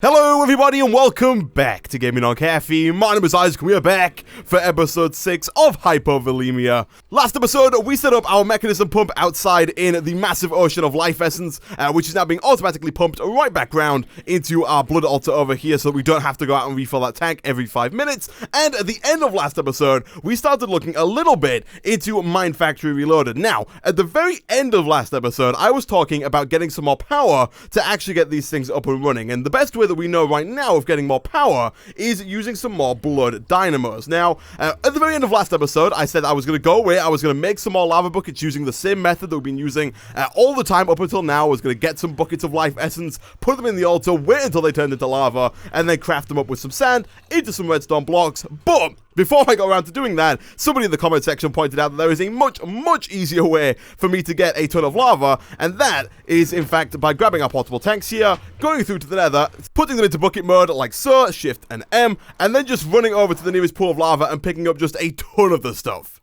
Hello everybody and welcome back to GamingOnCaffeine. My name is Isaac and we are back for episode 6 of Hypovolemia. Last episode we set up our mechanism pump outside in the massive ocean of life essence, which is now being automatically pumped right back round into our blood altar over here so that we don't have to go out and refill that tank every 5 minutes. And at the end of last episode we started looking a little bit into Mine Factory Reloaded. Now, at the very end of last episode I was talking about getting some more power to actually get these things up and running, and the best way that we know right now of getting more power is using some more blood dynamos. Now, at the very end of last episode, I said I was going to go away, I was going to make some more lava buckets using the same method that we've been using all the time up until now. I was going to get some buckets of life essence, put them in the altar, wait until they turned into lava, and then craft them up with some sand into some redstone blocks. But before I got around to doing that, somebody in the comment section pointed out that there is a much easier way for me to get a ton of lava, and that is in fact by grabbing our portable tanks here, going through to the nether, putting them into bucket mode like so, shift and M, and then just running over to the nearest pool of lava and picking up just a ton of the stuff.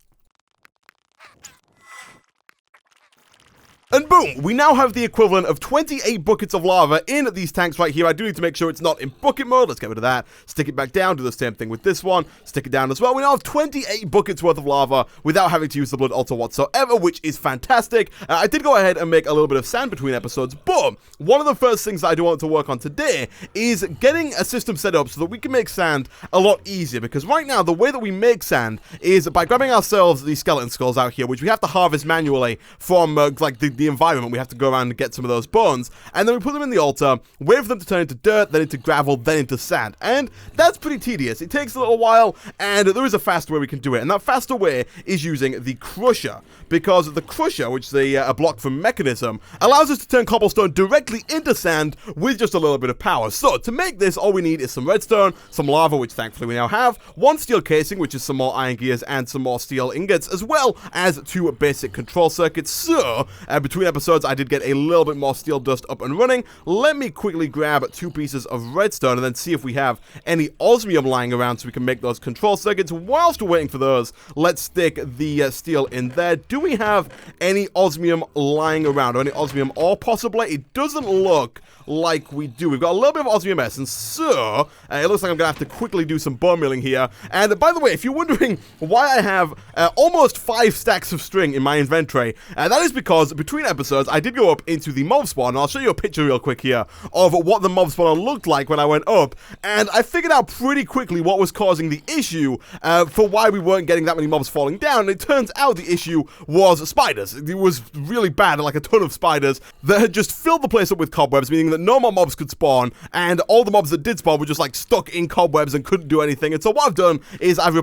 And boom, we now have the equivalent of 28 buckets of lava in these tanks right here. I do need to make sure it's not in bucket mode. Let's get rid of that. Stick it back down. Do the same thing with this one. Stick it down as well. We now have 28 buckets worth of lava without having to use the blood altar whatsoever, which is fantastic. I did go ahead and make a little bit of sand between episodes, but one of the first things that I do want to work on today is getting a system set up so that we can make sand a lot easier, because right now the way that we make sand is by grabbing ourselves these skeleton skulls out here, which we have to harvest manually from like the environment. We have to go around and get some of those bones, and then we put them in the altar, wait for them to turn into dirt, then into gravel, then into sand, and that's pretty tedious. It takes a little while, and there is a faster way we can do it, and that faster way is using the crusher, because the crusher, which is a block from mechanism, allows us to turn cobblestone directly into sand with just a little bit of power. So to make this, all we need is some redstone, some lava, which thankfully we now have, one steel casing, which is some more iron gears and some more steel ingots, as well as 2 basic control circuits. So between episodes I did get a little bit more steel dust up and running. Let me quickly grab 2 pieces of redstone and then see if we have any osmium lying around so we can make those control circuits. Whilst we're waiting for those, let's stick the steel in there. Do we have any osmium lying around, or any osmium ore possibly? It doesn't look like we do. We've got a little bit of osmium essence, so it looks like I'm gonna have to quickly do some bone milling here. And by the way, if you're wondering why I have almost 5 stacks of string in my inventory, that is because between episodes I did go up into the mob spawn, and I'll show you a picture real quick here of what the mob spawn looked like when I went up, and I figured out pretty quickly what was causing the issue for why we weren't getting that many mobs falling down. And it turns out the issue was spiders. It was really bad, like a ton of spiders that had just filled the place up with cobwebs, meaning that no more mobs could spawn, and all the mobs that did spawn were just like stuck in cobwebs and couldn't do anything. And so what I've done is I've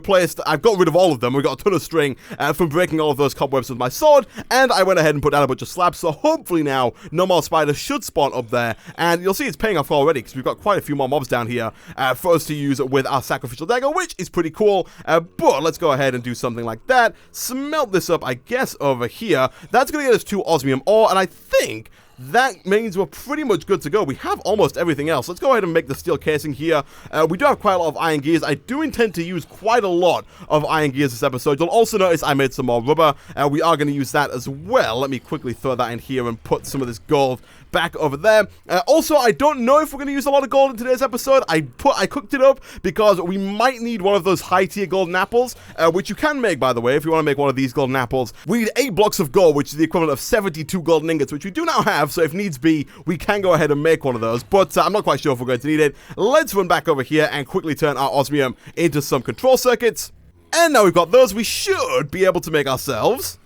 got rid of all of them. We got a ton of string from breaking all of those cobwebs with my sword, and I went ahead and put down a bunch of slabs, so hopefully now no more spiders should spawn up there, and you'll see it's paying off already because we've got quite a few more mobs down here for us to use with our sacrificial dagger, which is pretty cool. But let's go ahead and do something like that. Smelt this up, I guess, over here. That's going to get us 2 osmium ore, and I think that means we're pretty much good to go. We have almost everything else. Let's go ahead and make the steel casing here. We do have quite a lot of iron gears. I do intend to use quite a lot of iron gears this episode. You'll also notice I made some more rubber. We are going to use that as well. Let me quickly throw that in here and put some of this gold back over there. Also, I don't know if we're going to use a lot of gold in today's episode. I cooked it up because we might need one of those high-tier golden apples, which you can make, by the way, if you want to make one of these golden apples. We need 8 blocks of gold, which is the equivalent of 72 golden ingots, which we do now have, so if needs be, we can go ahead and make one of those, but I'm not quite sure if we're going to need it. Let's run back over here and quickly turn our osmium into some control circuits. And now we've got those, we should be able to make ourselves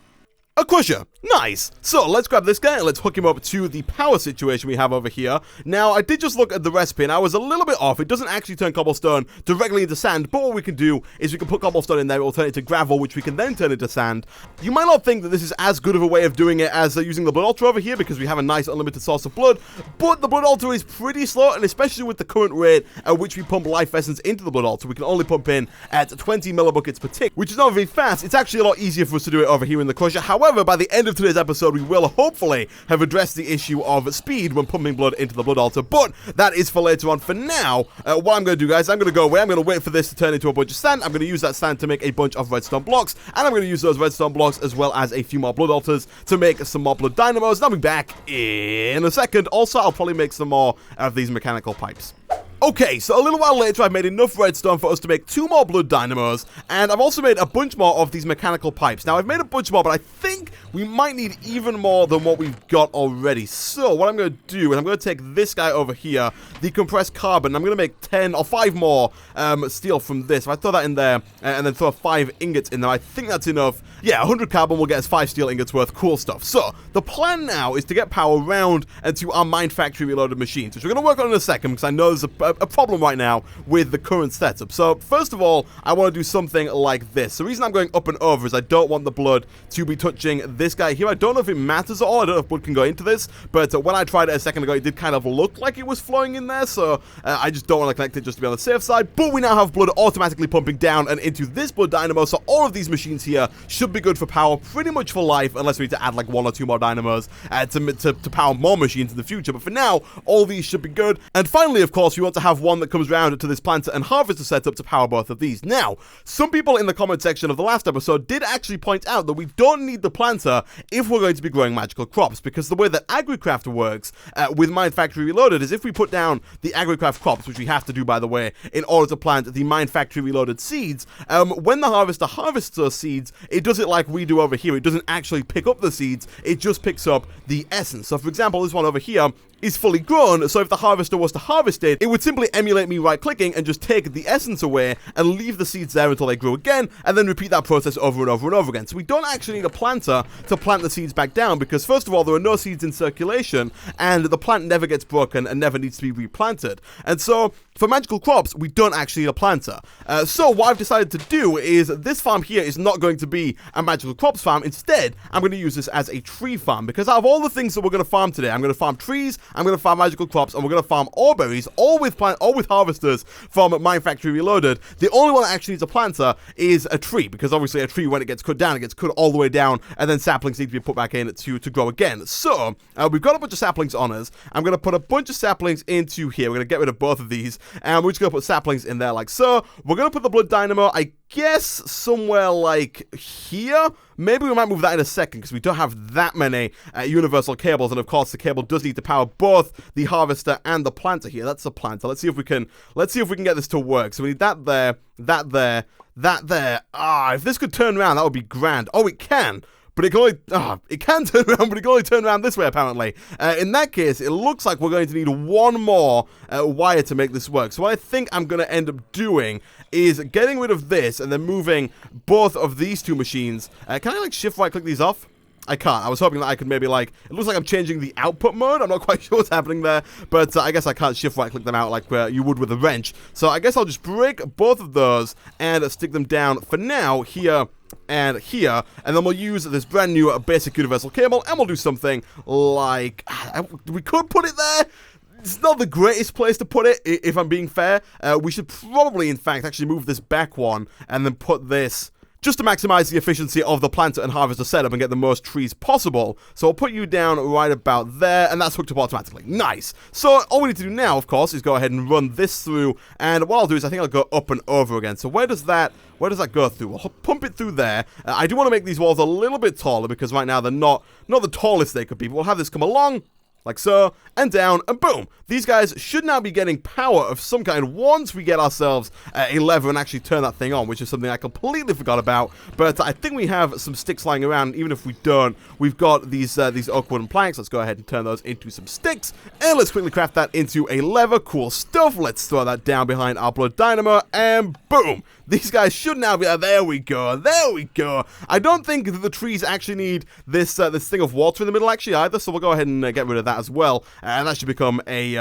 a crusher. Nice. So let's grab this guy and let's hook him up to the power situation we have over here. Now, I did just look at the recipe and I was a little bit off. It doesn't actually turn cobblestone directly into sand, but what we can do is we can put cobblestone in there, it will turn it into gravel, which we can then turn into sand. You might not think that this is as good of a way of doing it as using the blood altar over here, because we have a nice unlimited source of blood, but the blood altar is pretty slow, and especially with the current rate at which we pump life essence into the blood altar, we can only pump in at 20 millibuckets per tick, which is not very fast. It's actually a lot easier for us to do it over here in the crusher. However, However, by the end of today's episode, we will hopefully have addressed the issue of speed when pumping blood into the blood altar, but that is for later on. For now, what I'm going to do, guys, I'm going to go away. I'm going to wait for this to turn into a bunch of sand. I'm going to use that sand to make a bunch of redstone blocks, and I'm going to use those redstone blocks as well as a few more blood altars to make some more blood dynamos. And I'll be back in a second. Also, I'll probably make some more of these mechanical pipes. Okay, so a little while later, I've made enough redstone for us to make 2 more blood dynamos, and I've also made a bunch more of these mechanical pipes. Now, I've made a bunch more, but I think we might need even more than what we've got already. So, what I'm going to do is I'm going to take this guy over here, the compressed carbon, and I'm going to make 10 or 5 more steel from this. If I throw that in there, and then throw 5 ingots in there, I think that's enough. Yeah, 100 carbon will get us 5 steel ingots worth. Cool stuff. So, the plan now is to get power round and to our Mine Factory reloaded machines, which we're going to work on in a second, because I know there's a problem right now with the current setup. So first of all, I want to do something like this. The reason I'm going up and over is I don't want the blood to be touching this guy here. I don't know if it matters at all. I don't know if blood can go into this, but when I tried it a second ago, it did kind of look like it was flowing in there, so I just don't want to connect it just to be on the safe side. But we now have blood automatically pumping down and into this blood dynamo, so all of these machines here should be good for power pretty much for life, unless we need to add like 1 or 2 more dynamos to power more machines in the future. But for now, all these should be good. And finally, of course, we want to have one that comes round to this planter and harvester setup to power both of these. Now, some people in the comment section of the last episode did actually point out that we don't need the planter if we're going to be growing magical crops, because the way that AgriCraft works with Mine Factory Reloaded is if we put down the AgriCraft crops, which we have to do, by the way, in order to plant the Mine Factory Reloaded seeds, when the harvester harvests those seeds, it does it like we do over here. It doesn't actually pick up the seeds, it just picks up the essence. So, for example, this one over here is fully grown, so if the harvester was to harvest it, it would simply emulate me right-clicking and just take the essence away and leave the seeds there until they grow again, and then repeat that process over and over and over again. So we don't actually need a planter to plant the seeds back down, because first of all, there are no seeds in circulation, and the plant never gets broken and never needs to be replanted. And so, for magical crops, we don't actually need a planter. So what I've decided to do is, this farm here is not going to be a magical crops farm. Instead, I'm going to use this as a tree farm, because out of all the things that we're going to farm today, I'm going to farm trees, I'm going to farm magical crops, and we're going to farm Oreberries, all with harvesters from Mine Factory Reloaded. The only one that actually needs a planter is a tree, because obviously a tree, when it gets cut down, it gets cut all the way down, and then saplings need to be put back in to grow again. So, we've got a bunch of saplings on us. I'm going to put a bunch of saplings into here. We're going to get rid of both of these, and we're just going to put saplings in there like so. We're going to put the blood dynamo, I guess, somewhere like here. Maybe we might move that in a second, because we don't have that many universal cables, and of course the cable does need to power both the harvester and the planter here. That's the planter. Let's see if we can get this to work. So we need that there, that there, that there. If this could turn around, that would be grand. Oh, it can. But it can only, it can turn around, but it can only turn around this way, apparently. In that case, it looks like we're going to need 1 more wire to make this work. So what I think I'm going to end up doing is getting rid of this and then moving both of these 2 machines. Can I, like, shift right-click these off? I can't. I was hoping that I could maybe, like, it looks like I'm changing the output mode. I'm not quite sure what's happening there, but I guess I can't shift right-click them out like you would with a wrench. So I guess I'll just break both of those and stick them down for now here and here, and then we'll use this brand new basic universal cable, and we'll do something like, we could put it there. It's not the greatest place to put it, if I'm being fair. We should probably, in fact, actually move this back one, and then put this, just to maximize the efficiency of the planter and harvester setup and get the most trees possible. So I'll put you down right about there, and that's hooked up automatically. Nice. So all we need to do now, of course, is go ahead and run this through, and what I'll do is I think I'll go up and over again. So where does that go through? We'll pump it through there. I do want to make these walls a little bit taller, because right now they're not the tallest they could be, but we'll have this come along, like so, and down, and boom. These guys should now be getting power of some kind once we get ourselves a lever and actually turn that thing on, which is something I completely forgot about. But I think we have some sticks lying around. Even if we don't, we've got these oak wooden planks. Let's go ahead and turn those into some sticks, and let's quickly craft that into a lever. Cool stuff. Let's throw that down behind our blood dynamo, and boom. These guys should now be, there we go, there we go. I don't think that the trees actually need this thing of water in the middle actually either, so we'll go ahead and get rid of that as well, and that should become a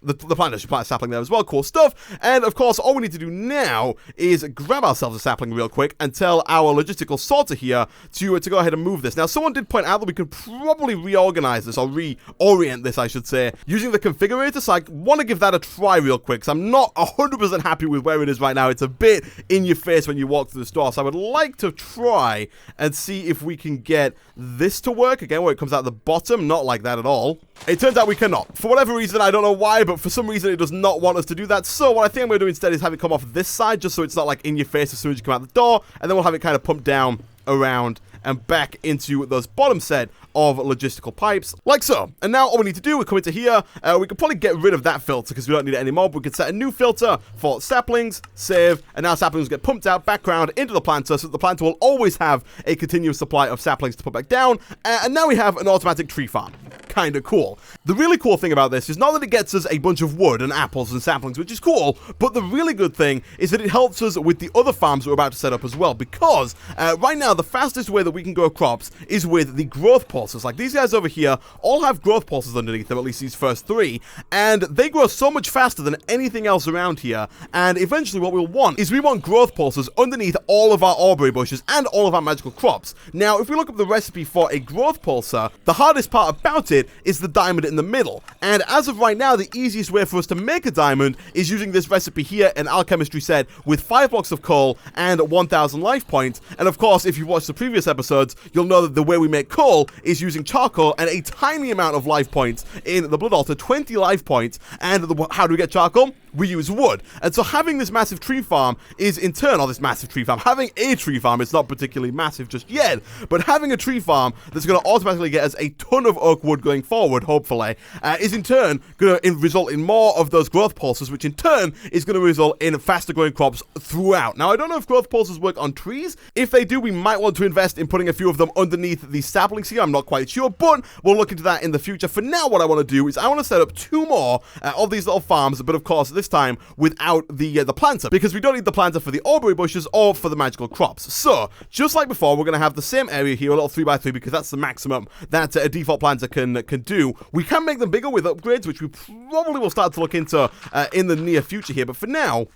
the planter should plant a sapling there as well. Cool stuff. And of course, all we need to do now is grab ourselves a sapling real quick and tell our logistical sorter here to go ahead and move this. Now, someone did point out that we could probably reorganize this, or reorient this, I should say, using the configurator. So I want to give that a try real quick, because I'm not 100% happy with where it is right now. It's a bit in your face when you walk through the store. So I would like to try and see if we can get this to work again, where it comes out the bottom. Not like that at all. It turns out we cannot. For whatever reason, I don't know why, but for some reason it does not want us to do that. So what I think I'm going to do instead is have it come off this side, just so it's not like in your face as soon as you come out the door, and then we'll have it kind of pumped down, around, and back into those bottom set of logistical pipes, like so. And now all we need to do, we come into here, we could probably get rid of that filter because we don't need it anymore, but we could set a new filter for saplings, save, and now saplings get pumped out background into the planter, so that the planter will always have a continuous supply of saplings to put back down, and now we have an automatic tree farm. Kinda cool. The really cool thing about this is not that it gets us a bunch of wood and apples and saplings, which is cool, but the really good thing is that it helps us with the other farms we're about to set up as well, because right now the fastest way that we can grow crops is with the growth pulses. Like these guys over here all have growth pulses underneath them, at least these first three, and they grow so much faster than anything else around here. And eventually what we'll want is we want growth pulses underneath all of our Oreberry bushes and all of our magical crops. Now, if we look up the recipe for a growth pulsar, the hardest part about it is the diamond in the middle. And as of right now, the easiest way for us to make a diamond is using this recipe here, an alchemistry set with 5 blocks of coal and 1,000 life points. And of course, if you've watched the previous episodes, you'll know that the way we make coal is using charcoal and a tiny amount of life points in the blood altar, 20 life points. And how do we get charcoal? We use wood. And so having this massive tree farm is in turn, or this massive tree farm, having a tree farm, it's not particularly massive just yet, but having a tree farm that's going to automatically get us a ton of oak wood going forward, hopefully, is in turn going to result in more of those growth pulses, which in turn is going to result in faster growing crops throughout. Now, I don't know if growth pulses work on trees. If they do, we might want to invest in putting a few of them underneath the saplings here. I'm not quite sure, but we'll look into that in the future. For now, what I want to do is I want to set up 2 more of these little farms, but of course, this time without the planter, because we don't need the planter for the Oreberry bushes or for the magical crops. So, just like before, we're going to have the same area here, a little 3x3, because that's the maximum that a default planter can do. We can make them bigger with upgrades, which we probably will start to look into in the near future here, but for now,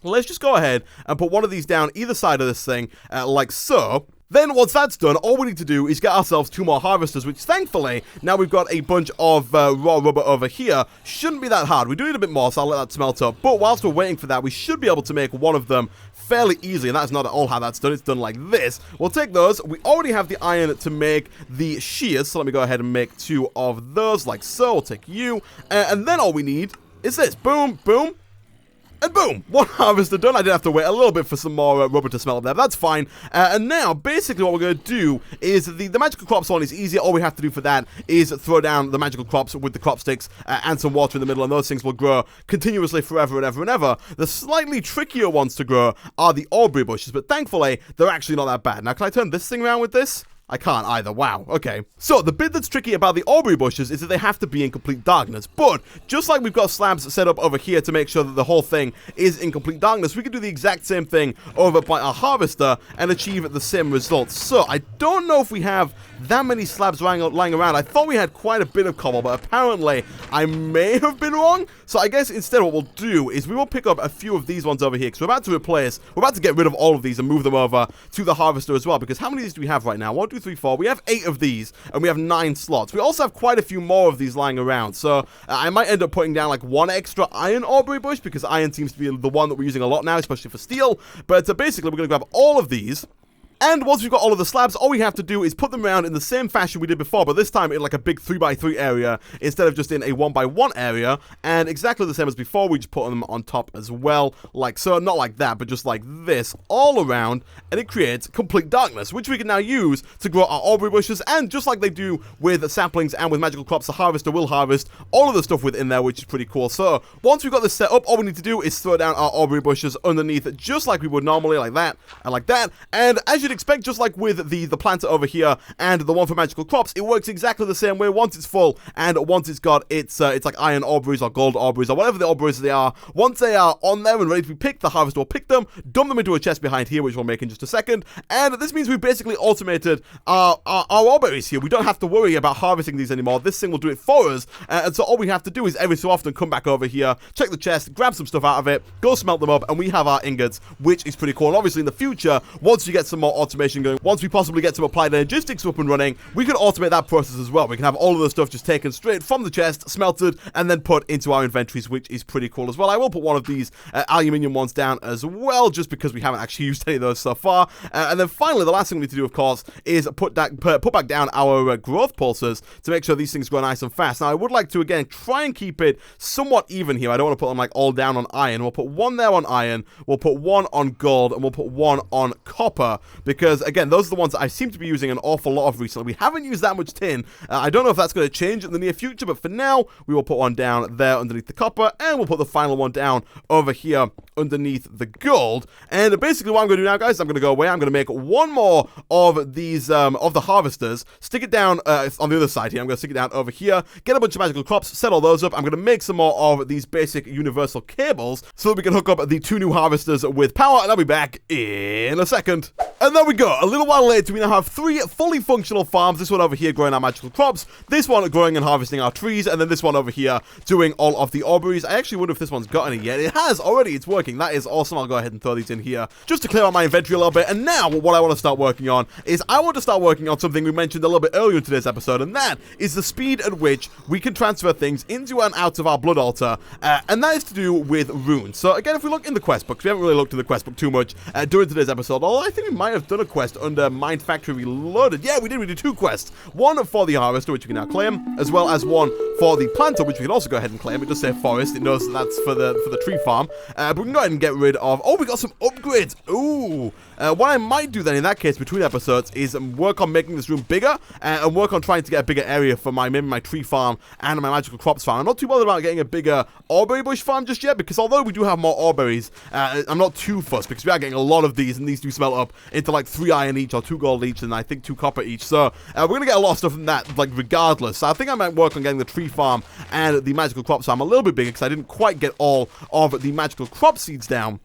let's just go ahead and put one of these down either side of this thing, like so. Then, once that's done, all we need to do is get ourselves 2 more harvesters, which, thankfully, now we've got a bunch of raw rubber over here. Shouldn't be that hard. We do need a bit more, so I'll let that smelt up. But whilst we're waiting for that, we should be able to make one of them fairly easily, and that's not at all how that's done. It's done like this. We'll take those. We already have the iron to make the shears, so let me go ahead and make 2 of those, like so. We'll take you, and then all we need is this. Boom, boom. And boom, 1 harvester done. I did have to wait a little bit for some more rubber to smelt up there, but that's fine. And now, basically what we're going to do is the magical crops one is easier. All we have to do for that is throw down the magical crops with the crop sticks and some water in the middle, and those things will grow continuously forever and ever and ever. The slightly trickier ones to grow are the Oreberry bushes, but thankfully, they're actually not that bad. Now, can I turn this thing around with this? I can't either. Wow. Okay. So, the bit that's tricky about the Oreberry bushes is that they have to be in complete darkness. But, just like we've got slabs set up over here to make sure that the whole thing is in complete darkness, we can do the exact same thing over by our harvester and achieve the same results. So, I don't know if we have that many slabs lying around. I thought we had quite a bit of cobble, but apparently I may have been wrong. So, I guess instead what we'll do is we will pick up a few of these ones over here, because we're about to get rid of all of these and move them over to the harvester as well, because how many of these do we have right now? 1, 2, 3, 4. We have 8 of these, and we have 9 slots. We also have quite a few more of these lying around, so I might end up putting down like 1 extra iron Oreberry bush, because iron seems to be the one that we're using a lot now, especially for steel. But basically, we're going to grab all of these. And once we've got all of the slabs, all we have to do is put them around in the same fashion we did before, but this time in like a big 3x3 area instead of just in a 1x1 area. And exactly the same as before, we just put them on top as well, like so. Not like that, but just like this, all around, and it creates complete darkness, which we can now use to grow our Oreberry bushes. And just like they do with saplings and with magical crops, the harvester will harvest all of the stuff within there, which is pretty cool. So once we've got this set up, all we need to do is throw down our Oreberry bushes underneath, just like we would normally, like that, and like that. And as you'd expect, just like with the planter over here and the one for magical crops, it works exactly the same way once it's full and once it's got its like iron Oreberries or gold Oreberries or whatever the Oreberries they are. Once they are on there and ready to be picked, the harvester will pick them, dump them into a chest behind here, which we'll make in just a second. And this means we've basically automated our Oreberries here. We don't have to worry about harvesting these anymore. This thing will do it for us. And so all we have to do is every so often come back over here, check the chest, grab some stuff out of it, go smelt them up, and we have our ingots, which is pretty cool. And obviously in the future, once you get some more automation going, once we possibly get some applied energistics up and running, we can automate that process as well. We can have all of the stuff just taken straight from the chest, smelted, and then put into our inventories, which is pretty cool as well. I will put one of these aluminium ones down as well, just because we haven't actually used any of those so far. And then finally, the last thing we need to do, of course, is put back down our growth pulsers to make sure these things go nice and fast. Now, I would like to, again, try and keep it somewhat even here. I don't want to put them, like, all down on iron. We'll put one there on iron, we'll put one on gold, and we'll put one on copper, because, again, those are the ones that I seem to be using an awful lot of recently. We haven't used that much tin. I don't know if that's going to change in the near future, but for now, we will put one down there underneath the copper, and we'll put the final one down over here underneath the gold. And basically what I'm going to do now, guys, I'm going to go away. I'm going to make one more of these, of the harvesters, stick it down on the other side here. I'm going to stick it down over here, get a bunch of magical crops, set all those up. I'm going to make some more of these basic universal cables so that we can hook up the 2 new harvesters with power, and I'll be back in a second. And there we go. A little while later, we now have 3 fully functional farms. This one over here growing our magical crops, this one growing and harvesting our trees, and then this one over here doing all of the Oreberries. I actually wonder if this one's got any yet. It has already. It's working. That is awesome. I'll go ahead and throw these in here just to clear out my inventory a little bit. And now what I want to start working on is I want to start working on something we mentioned a little bit earlier in today's episode, and that is the speed at which we can transfer things into and out of our blood altar, and that is to do with runes. So again, if we look in the quest books, we haven't really looked in the quest book too much during today's episode, although I think we might have done a quest under Mind Factory Reloaded. Yeah, we did. We did 2 quests. One for the harvester, which we can now claim, as well as one for the planter, which we can also go ahead and claim. It does say forest. It knows that that's for the tree farm. But we can go ahead and get rid of... Oh, we got some upgrades. Ooh. What I might do then in that case between episodes is work on making this room bigger and work on trying to get a bigger area for maybe my tree farm and my magical crops farm. I'm not too bothered about getting a bigger Oreberry bush farm just yet, because although we do have more Oreberries, I'm not too fussed because we are getting a lot of these, and these do smelt up into like 3 iron each or 2 gold each, and I think 2 copper each. So we're going to get a lot of stuff from that, like, regardless. So I think I might work on getting the tree farm and the magical crops farm a little bit bigger, because I didn't quite get all of the magical crop seeds down.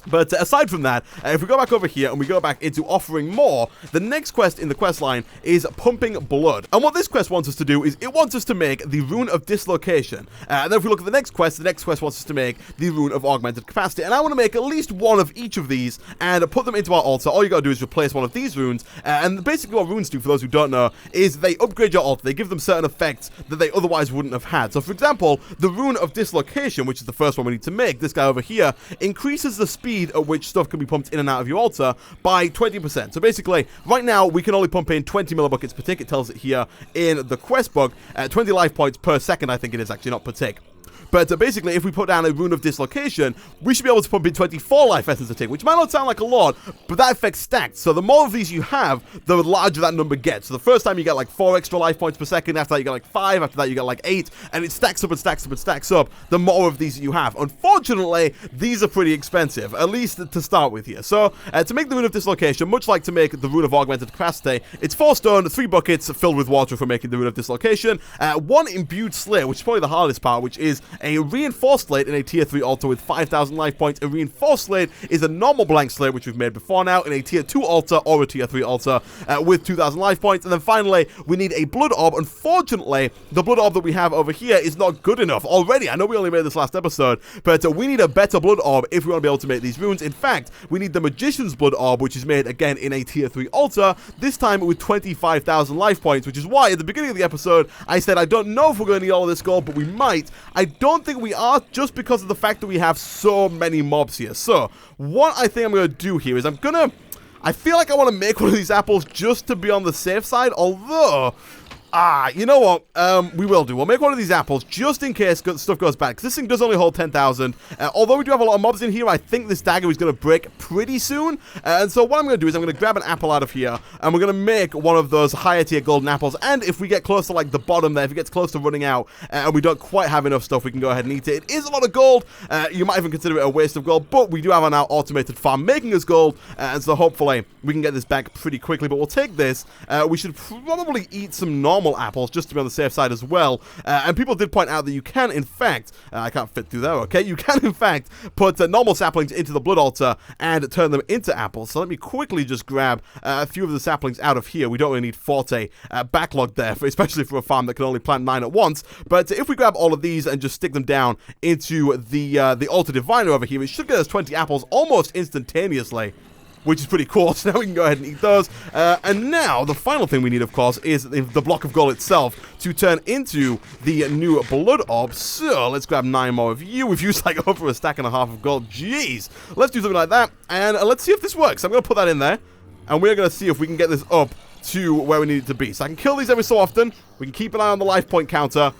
But aside from that, if we go back over here and we go back into offering more, the next quest in the quest line is pumping blood. And what this quest wants us to do is it wants us to make the rune of dislocation. And then if we look at the next quest wants us to make the rune of augmented capacity. And I want to make at least one of each of these and put them into our altar. All you got to do is replace one of these runes. And basically what runes do, for those who don't know, is they upgrade your altar. They give them certain effects that they otherwise wouldn't have had. So for example, the rune of dislocation, which is the first one we need to make, this guy over here, increases the speed at which stuff can be pumped in and out of your altar by 20%. So basically, right now, we can only pump in 20 millibuckets per tick. It tells it here in the quest book. 20 life points per second, I think it is, actually, not per tick. But basically, if we put down a rune of dislocation, we should be able to pump in 24 life essence a tick, which might not sound like a lot, but that effect's stacked. So the more of these you have, the larger that number gets. So the first time you get like 4 extra life points per second, after that you get like 5, after that you get like 8, and it stacks up and stacks up and stacks up the more of these you have. Unfortunately, these are pretty expensive, at least to start with here. So to make the rune of dislocation, much like to make the rune of augmented capacity, it's 4 stone, 3 buckets filled with water for making the rune of dislocation, 1 imbued slate, which is probably the hardest part, which is a reinforced slate in a tier 3 altar with 5,000 life points. A reinforced slate is a normal blank slate, which we've made before now, in a tier 2 altar or a tier 3 altar with 2,000 life points. And then finally, we need a blood orb. Unfortunately, the blood orb that we have over here is not good enough already. I know we only made this last episode, but we need a better blood orb if we want to be able to make these runes. In fact, we need the magician's blood orb, which is made again in a tier 3 altar, this time with 25,000 life points, which is why at the beginning of the episode I said I don't know if we're going to need all of this gold, but we might. I don't think we are, just because of the fact that we have so many mobs here. So what I think I'm going to do here is I feel like I want to make one of these apples just to be on the safe side, although You know what? We will do. We'll make one of these apples just in case stuff goes bad, because this thing does only hold 10,000. Although we do have a lot of mobs in here, I think this dagger is going to break pretty soon. And so what I'm going to do is I'm going to grab an apple out of here, and we're going to make one of those higher tier golden apples. And if we get close to like the bottom there, if it gets close to running out, and we don't quite have enough stuff, we can go ahead and eat it. It is a lot of gold. You might even consider it a waste of gold, but we do have our now automated farm making us gold, and so hopefully we can get this back pretty quickly. But we'll take this. We should probably eat some normal apples just to be on the safe side as well. And people did point out that you can, in fact, I can't fit through there, okay? You can, in fact, put normal saplings into the blood altar and turn them into apples. So let me quickly just grab a few of the saplings out of here. We don't really need 40 backlog there, especially for a farm that can only plant 9 at once. But if we grab all of these and just stick them down into the altar diviner over here, it should get us 20 apples almost instantaneously, which is pretty cool. So now we can go ahead and eat those. And now, the final thing we need, of course, is the block of gold itself to turn into the new blood orb. So, let's grab 9 more of you. We've used like over a stack and a half of gold. Jeez. Let's do something like that, and let's see if this works. I'm going to put that in there, and we're going to see if we can get this up to where we need it to be. So I can kill these every so often. We can keep an eye on the life point counter.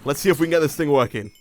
Let's see if we can get this thing working.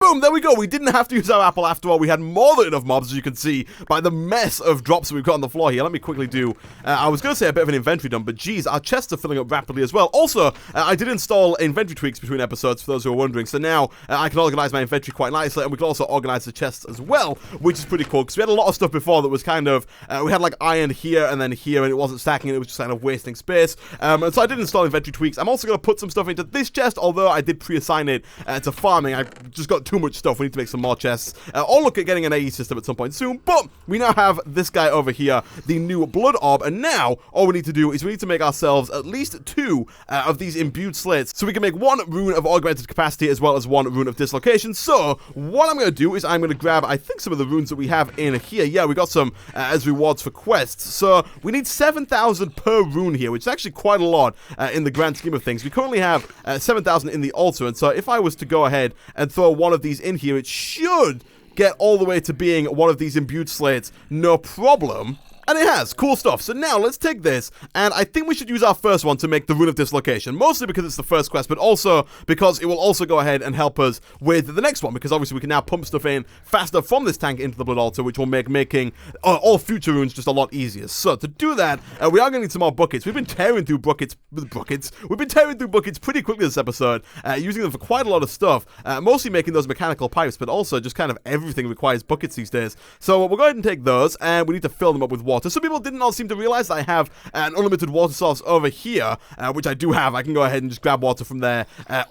Boom, there we go. We didn't have to use our apple after all. We had more than enough mobs, as you can see, by the mess of drops that we've got on the floor here. Let me quickly do, I was going to say a bit of an inventory dump, but geez, our chests are filling up rapidly as well. Also, I did install InventoryTweaks between episodes, for those who are wondering. So now, I can organize my inventory quite nicely, and we can also organize the chests as well, which is pretty cool, because we had a lot of stuff before that was kind of, we had like iron here, and it wasn't stacking, and it was just kind of wasting space. And so I did install InventoryTweaks. I'm also going to put some stuff into this chest, although I did pre-assign it to farming. I just got too much stuff. We need to make some more chests. I'll look at getting an AE system at some point soon, but we now have this guy over here, the new blood orb, and now all we need to do is we need to make ourselves at least 2 of these imbued slates, so we can make 1 rune of augmented capacity as well as 1 rune of dislocation. So what I'm going to do is I'm going to grab, I think, some of the runes that we have in here. Yeah, we got some as rewards for quests. So we need 7,000 per rune here, which is actually quite a lot in the grand scheme of things. We currently have 7,000 in the altar, and so if I was to go ahead and throw one of these in here, it should get all the way to being one of these imbued slates, no problem. And it has. Cool stuff. So now let's take this, and I think we should use our first one to make the Rune of Dislocation. Mostly because it's the first quest, but also because it will also go ahead and help us with the next one, because obviously we can now pump stuff in faster from this tank into the Blood Altar, which will make making all future runes just a lot easier. So to do that, we are going to need some more buckets. We've been tearing through buckets. We've been tearing through buckets pretty quickly this episode, using them for quite a lot of stuff, mostly making those mechanical pipes, but also just kind of everything requires buckets these days. So we'll go ahead and take those, and we need to fill them up with water. Some people didn't all seem to realize that I have an unlimited water source over here, which I do have. I can go ahead and just grab water from there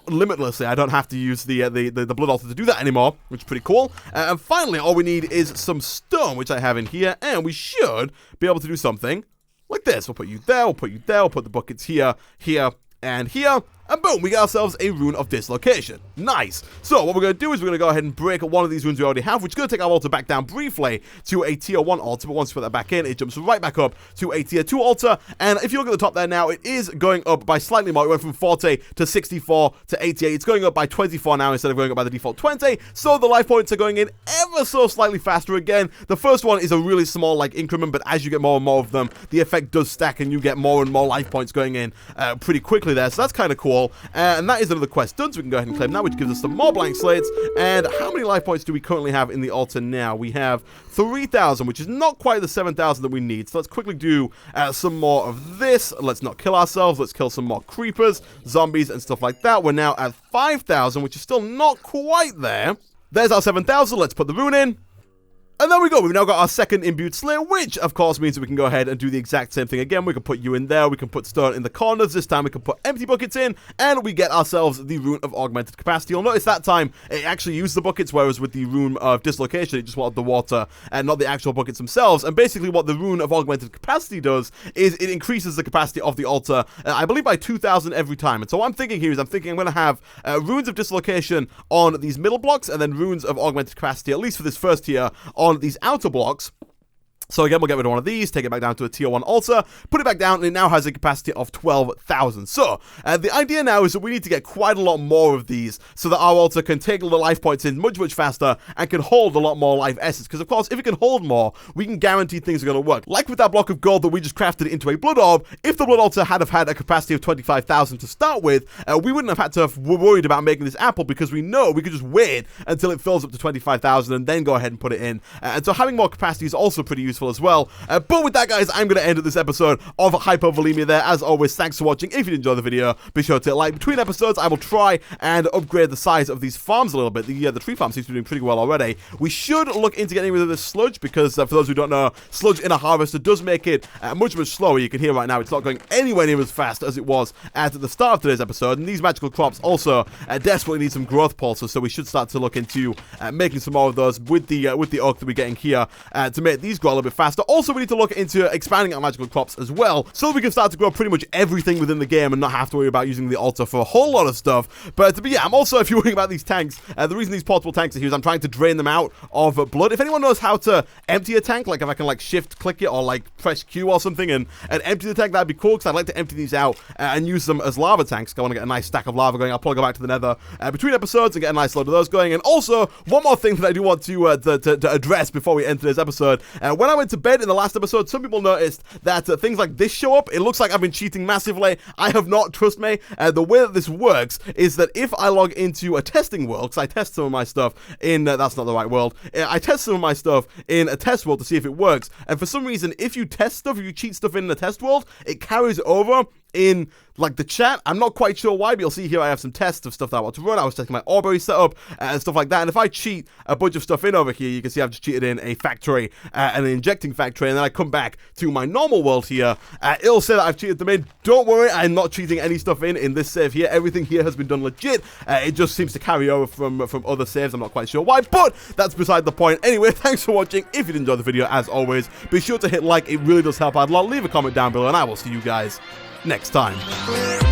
limitlessly. I don't have to use the blood altar to do that anymore, which is pretty cool. And finally, all we need is some stone, which I have in here, and we should be able to do something like this. We'll put you there, we'll put you there, we'll put the buckets here, here, and here. And boom, we got ourselves a Rune of Dislocation. Nice. So what we're going to do is we're going to go ahead and break one of these runes we already have, which is going to take our altar back down briefly to a tier 1 altar. But once we put that back in, it jumps right back up to a tier 2 altar. And if you look at the top there now, it is going up by slightly more. It went from 40 to 64 to 88. It's going up by 24 now instead of going up by the default 20. So the life points are going in ever so slightly faster again. The first one is a really small like increment, but as you get more and more of them, the effect does stack and you get more and more life points going in pretty quickly there. So that's kind of cool. And that is another quest done, so we can go ahead and claim that, which gives us some more blank slates. And how many life points do we currently have in the altar now? We have 3,000, which is not quite the 7,000 that we need. So let's quickly do some more of this. Let's not kill ourselves. Let's kill some more creepers, zombies, and stuff like that. We're now at 5,000, which is still not quite there. There's our 7,000. Let's put the rune in. And there we go, we've now got our second imbued slate, which of course means that we can go ahead and do the exact same thing again. We can put you in there, we can put stone in the corners, this time we can put empty buckets in, and we get ourselves the Rune of Augmented Capacity. You'll notice that time it actually used the buckets, whereas with the Rune of Dislocation, it just wanted the water and not the actual buckets themselves. And basically what the Rune of Augmented Capacity does is it increases the capacity of the altar, I believe by 2,000 every time. And so what I'm thinking here is I'm going to have Runes of Dislocation on these middle blocks, and then Runes of Augmented Capacity, at least for this first tier, on these outer blocks. So again, we'll get rid of one of these, take it back down to a tier 1 altar, put it back down, and it now has a capacity of 12,000. So, the idea now is that we need to get quite a lot more of these so that our altar can take all the life points in much, much faster and can hold a lot more life essence. Because, of course, if it can hold more, we can guarantee things are going to work. Like with that block of gold that we just crafted into a blood orb, if the blood altar had a capacity of 25,000 to start with, we wouldn't have had to have worried about making this apple because we know we could just wait until it fills up to 25,000 and then go ahead and put it in. And so having more capacity is also pretty useful as well. But with that, guys, I'm going to end this episode of Hypovolemia there. As always, thanks for watching. If you did enjoy the video, be sure to like. Between episodes, I will try and upgrade the size of these farms a little bit. The tree farm seems to be doing pretty well already. We should look into getting rid of this sludge because, for those who don't know, sludge in a harvester does make it much, much slower. You can hear right now it's not going anywhere near as fast as it was at the start of today's episode. And these magical crops also desperately need some growth pulses, so we should start to look into making some more of those with the oak that we're getting here to make these grow a little bit faster. Also, we need to look into expanding our magical crops as well, so we can start to grow pretty much everything within the game and not have to worry about using the altar for a whole lot of stuff. But yeah, I'm also, if you're worrying about these tanks, the reason these portable tanks are here is I'm trying to drain them out of blood. If anyone knows how to empty a tank, like if I can like shift click it or like press Q or something and empty the tank, that'd be cool, because I'd like to empty these out and use them as lava tanks. I want to get a nice stack of lava going. I'll probably go back to the nether between episodes and get a nice load of those going. And also, one more thing that I do want to address before we end today's episode. When I went to bed in the last episode, some people noticed that things like this show up. It looks like I've been cheating massively. I have not, trust me. The way that this works is that if I log into a testing world, because I test some of my stuff in, that's not the right world, I test some of my stuff in a test world to see if it works, and for some reason, if you test stuff, if you cheat stuff in the test world, it carries over in like the chat. I'm not quite sure why, but you'll see here I have some tests of stuff that I want to run. I was testing my Oreberry setup and stuff like that, and if I cheat a bunch of stuff in over here, you can see I've just cheated in a factory and an injecting factory, and then I come back to my normal world here, it'll say that I've cheated them in. Don't worry, I'm not cheating any stuff in this save here. Everything here has been done legit. It just seems to carry over from other saves. I'm not quite sure why, but that's beside the point. Anyway, thanks for watching. If you did enjoy the video, as always, be sure to hit like. It really does help out a lot. Leave a comment down below, and I will see you guys next time.